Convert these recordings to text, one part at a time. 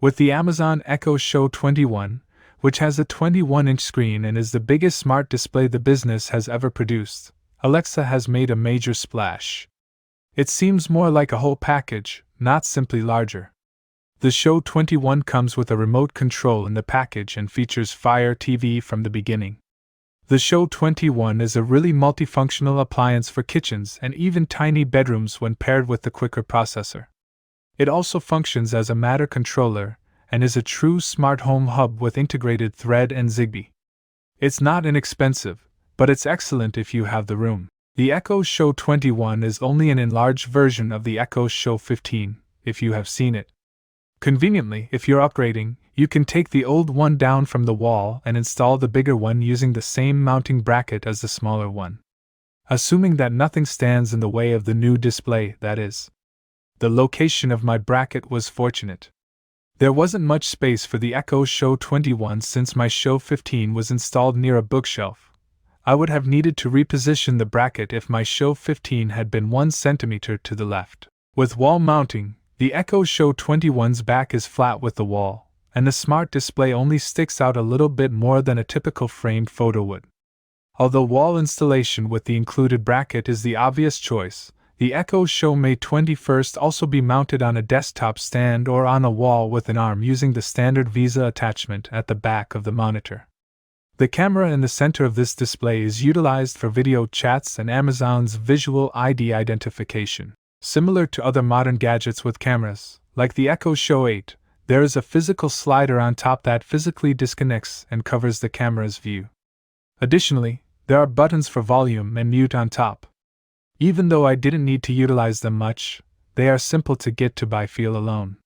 With the Amazon Echo Show 21, which has a 21-inch screen and is the biggest smart display the business has ever produced, Alexa has made a major splash. It seems more like a whole package, not simply larger. The Show 21 comes with a remote control in the package and features Fire TV from the beginning. The Show 21 is a really multifunctional appliance for kitchens and even tiny bedrooms when paired with the quicker processor. It also functions as a Matter controller and is a true smart home hub with integrated Thread and Zigbee. It's not inexpensive, but it's excellent if you have the room. The Echo Show 21 is only an enlarged version of the Echo Show 15, if you have seen it. Conveniently, if you're upgrading, you can take the old one down from the wall and install the bigger one using the same mounting bracket as the smaller one. Assuming that nothing stands in the way of the new display, that is. The location of my bracket was fortunate. There wasn't much space for the Echo Show 21 since my Show 15 was installed near a bookshelf. I would have needed to reposition the bracket if my Show 15 had been 1 centimeter to the left. With wall mounting, the Echo Show 21's back is flat with the wall, and the smart display only sticks out a little bit more than a typical framed photo would. Although wall installation with the included bracket is the obvious choice, the Echo Show may 21st also be mounted on a desktop stand or on a wall with an arm using the standard Visa attachment at the back of the monitor. The camera in the center of this display is utilized for video chats and Amazon's visual ID identification. Similar to other modern gadgets with cameras, like the Echo Show 8, there is a physical slider on top that physically disconnects and covers the camera's view. Additionally, there are buttons for volume and mute on top. Even though I didn't need to utilize them much, they are simple to get to by feel alone.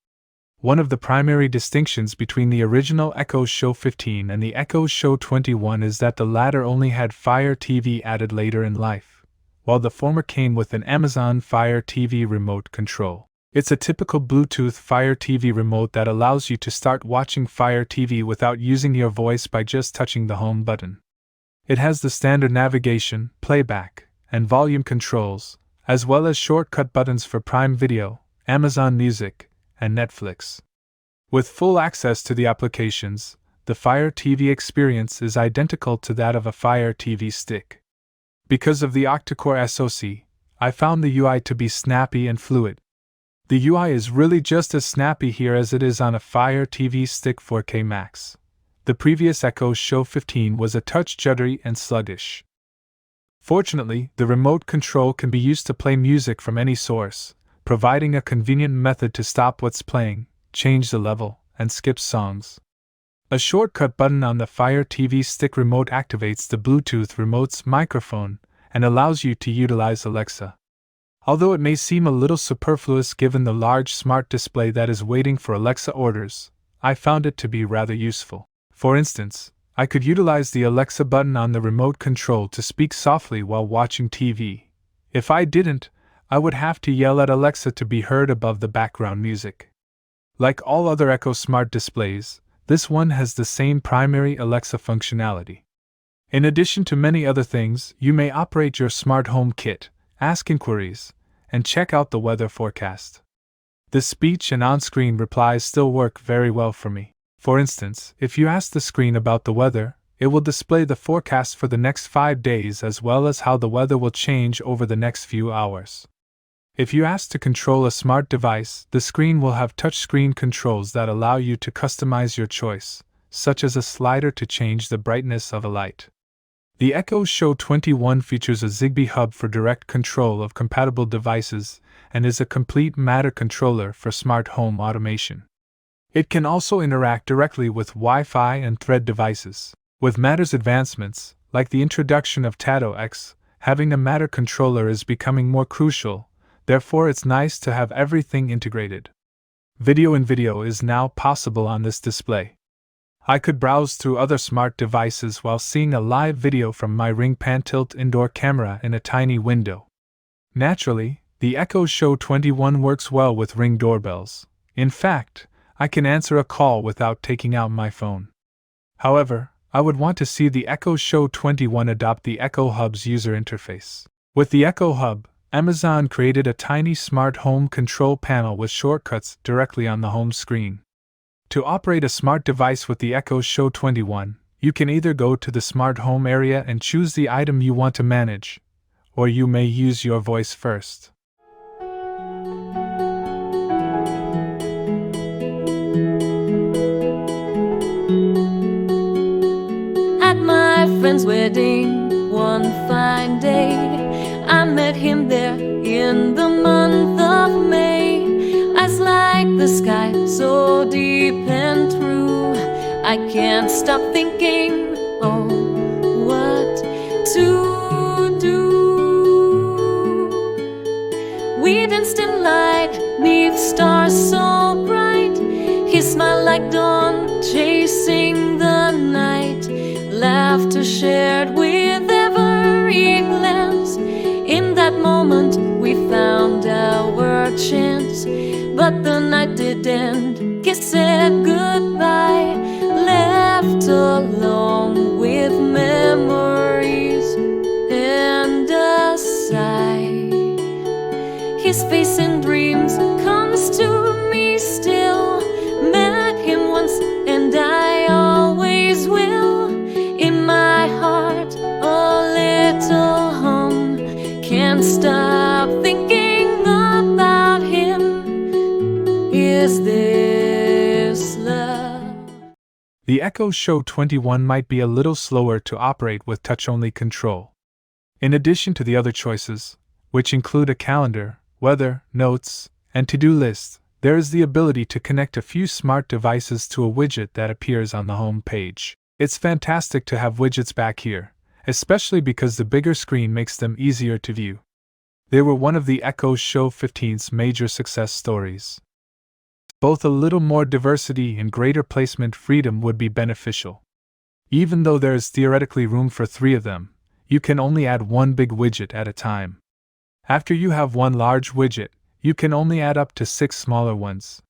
One of the primary distinctions between the original Echo Show 15 and the Echo Show 21 is that the latter only had Fire TV added later in life, while the former came with an Amazon Fire TV remote control. It's a typical Bluetooth Fire TV remote that allows you to start watching Fire TV without using your voice by just touching the home button. It has the standard navigation, playback, and volume controls, as well as shortcut buttons for Prime Video, Amazon Music, and Netflix. With full access to the applications, the Fire TV experience is identical to that of a Fire TV stick. Because of the octa-core SoC, I found the UI to be snappy and fluid. The UI is really just as snappy here as it is on a Fire TV Stick 4K Max. The previous Echo Show 15 was a touch juddery and sluggish. Fortunately, the remote control can be used to play music from any source, providing a convenient method to stop what's playing, change the level, and skip songs. A shortcut button on the Fire TV Stick remote activates the Bluetooth remote's microphone and allows you to utilize Alexa. Although it may seem a little superfluous given the large smart display that is waiting for Alexa orders, I found it to be rather useful. For instance, I could utilize the Alexa button on the remote control to speak softly while watching TV. If I didn't, I would have to yell at Alexa to be heard above the background music. Like all other Echo Smart displays, this one has the same primary Alexa functionality. In addition to many other things, you may operate your smart home kit, ask inquiries, and check out the weather forecast. The speech and on-screen replies still work very well for me. For instance, if you ask the screen about the weather, it will display the forecast for the next 5 days as well as how the weather will change over the next few hours. If you ask to control a smart device, the screen will have touchscreen controls that allow you to customize your choice, such as a slider to change the brightness of a light. The Echo Show 21 features a Zigbee hub for direct control of compatible devices and is a complete Matter controller for smart home automation. It can also interact directly with Wi-Fi and Thread devices. With Matter's advancements, like the introduction of Tato X, having a Matter controller is becoming more crucial, therefore it's nice to have everything integrated. Video in video is now possible on this display. I could browse through other smart devices while seeing a live video from my Ring pan-tilt indoor camera in a tiny window. Naturally, the Echo Show 21 works well with Ring doorbells. In fact, I can answer a call without taking out my phone. However, I would want to see the Echo Show 21 adopt the Echo Hub's user interface. With the Echo Hub, Amazon created a tiny smart home control panel with shortcuts directly on the home screen. To operate a smart device with the Echo Show 21, you can either go to the smart home area and choose the item you want to manage, or you may use your voice first. At my friend's wedding one fine day, I met him there in the month of May. Eyes like the sky, so deep and true, I can't stop thinking, oh, what to do. We danced in light, 'neath stars so bright. He smiled like dawn, chasing the night. Laughter shared with every glance. In that moment we found our chance. But the night did end, kissed said goodbye, left alone with memories and a sigh. His face in dreams comes to me still. Met him once and I always will. In my heart a little hum, can't stop thinking about him. Is this love? The Echo Show 21 might be a little slower to operate with touch-only control. In addition to the other choices, which include a calendar, weather, notes, and to-do list, there is the ability to connect a few smart devices to a widget that appears on the home page. It's fantastic to have widgets back here, especially because the bigger screen makes them easier to view. They were one of the Echo Show 15's major success stories. Both a little more diversity and greater placement freedom would be beneficial. Even though there is theoretically room for 3 of them, you can only add one big widget at a time. After you have one large widget, you can only add up to 6 smaller ones.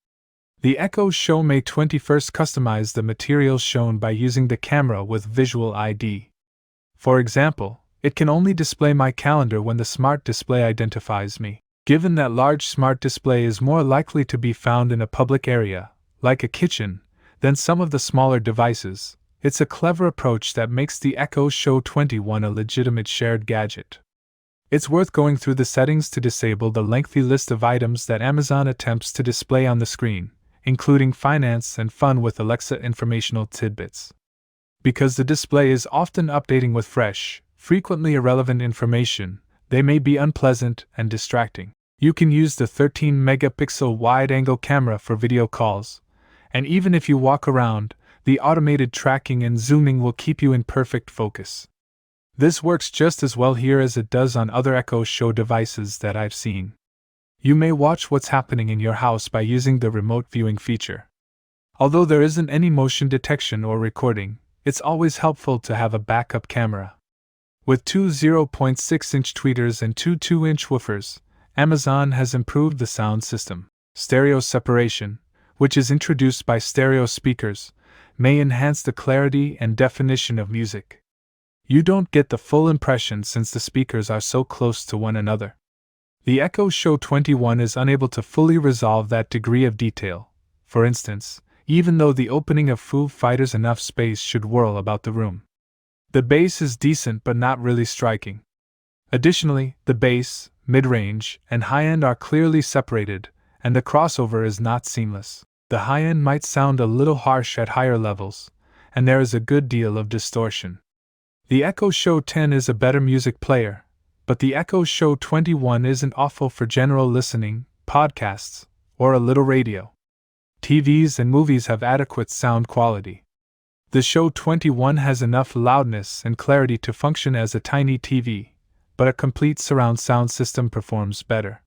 The Echo Show may 21st customize the materials shown by using the camera with Visual ID. For example, it can only display my calendar when the smart display identifies me. Given that large smart display is more likely to be found in a public area, like a kitchen, than some of the smaller devices, it's a clever approach that makes the Echo Show 21 a legitimate shared gadget. It's worth going through the settings to disable the lengthy list of items that Amazon attempts to display on the screen, including finance and fun with Alexa informational tidbits. Because the display is often updating with fresh, frequently irrelevant information, they may be unpleasant and distracting. You can use the 13-megapixel wide-angle camera for video calls, and even if you walk around, the automated tracking and zooming will keep you in perfect focus. This works just as well here as it does on other Echo Show devices that I've seen. You may watch what's happening in your house by using the remote viewing feature. Although there isn't any motion detection or recording, it's always helpful to have a backup camera. With 2 0.6-inch tweeters and 2 2-inch woofers, Amazon has improved the sound system. Stereo separation, which is introduced by stereo speakers, may enhance the clarity and definition of music. You don't get the full impression since the speakers are so close to one another. The Echo Show 21 is unable to fully resolve that degree of detail. For instance, even though the opening of Foo Fighters' Enough Space should whirl about the room. The bass is decent but not really striking. Additionally, the bass, mid-range, and high-end are clearly separated, and the crossover is not seamless. The high-end might sound a little harsh at higher levels, and there is a good deal of distortion. The Echo Show 10 is a better music player, but the Echo Show 21 isn't awful for general listening, podcasts, or a little radio. TVs and movies have adequate sound quality. The Show 21 has enough loudness and clarity to function as a tiny TV, but a complete surround sound system performs better.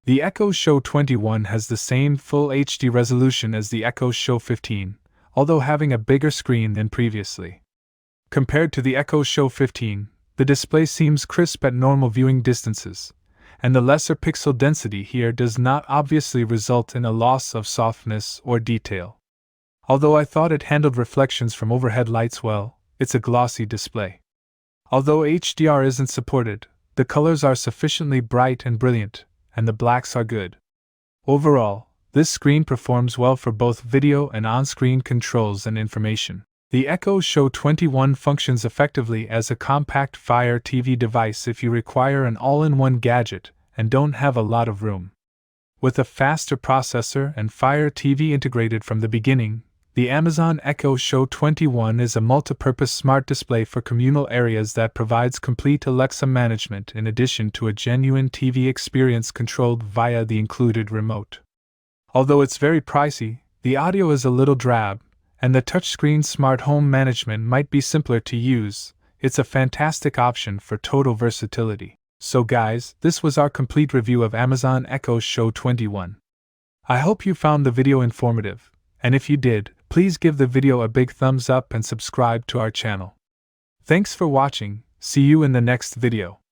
The Echo Show 21 has the same full HD resolution as the Echo Show 15, although having a bigger screen than previously. Compared to the Echo Show 15, the display seems crisp at normal viewing distances, and the lesser pixel density here does not obviously result in a loss of softness or detail. Although I thought it handled reflections from overhead lights well, it's a glossy display. Although HDR isn't supported, the colors are sufficiently bright and brilliant, and the blacks are good. Overall, This screen performs well for both video and on-screen controls and information. The Echo Show 21 functions effectively as a compact Fire TV device if you require an all-in-one gadget and don't have a lot of room. With a faster processor and Fire TV integrated from the beginning, the Amazon Echo Show 21 is a multipurpose smart display for communal areas that provides complete Alexa management in addition to a genuine TV experience controlled via the included remote. Although it's very pricey, the audio is a little drab, and the touchscreen smart home management might be simpler to use. It's a fantastic option for total versatility. So guys, this was our complete review of Amazon Echo Show 21. I hope you found the video informative, and if you did, please give the video a big thumbs up and subscribe to our channel. Thanks for watching, see you in the next video.